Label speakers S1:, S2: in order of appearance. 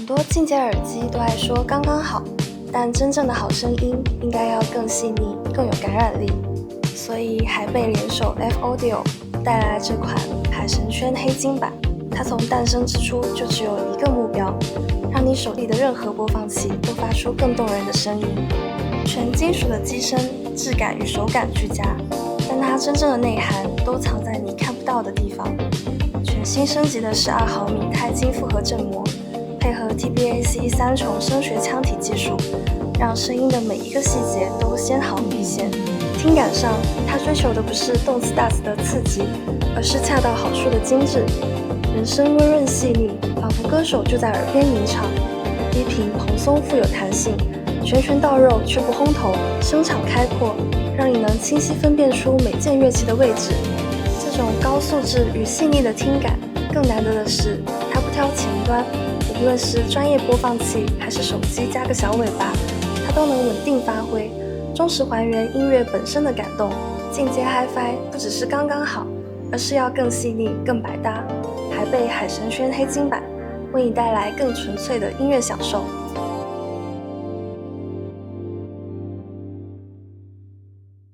S1: 很多进阶耳机都爱说刚刚好，但真正的好声音应该要更细腻、更有感染力。所以海贝联手 F Audio 带来这款海神轩黑金版。它从诞生之初就只有一个目标，让你手里的任何播放器都发出更动人的声音。全金属的机身，质感与手感俱佳，但它真正的内涵都藏在你看不到的地方。全新升级的12毫米钛金复合振膜，配合 TBAC 3重声学腔体技术，让声音的每一个细节都纤毫毕现。听感上，它追求的不是动次打次的刺激，而是恰到好处的精致。人声温润细腻，仿佛歌手就在耳边吟唱。低频蓬松富有弹性，拳拳到肉却不轰头，声场开阔，让你能清晰分辨出每件乐器的位置。这种高素质与细腻的听感，更难得的是，它不挑前端，无论是专业播放器还是手机加个小尾巴，它都能稳定发挥，忠实还原音乐本身的感动。进阶 Hi-Fi 不只是刚刚好，而是要更细腻、更百搭。海贝海神轩黑金版，为你带来更纯粹的音乐享受。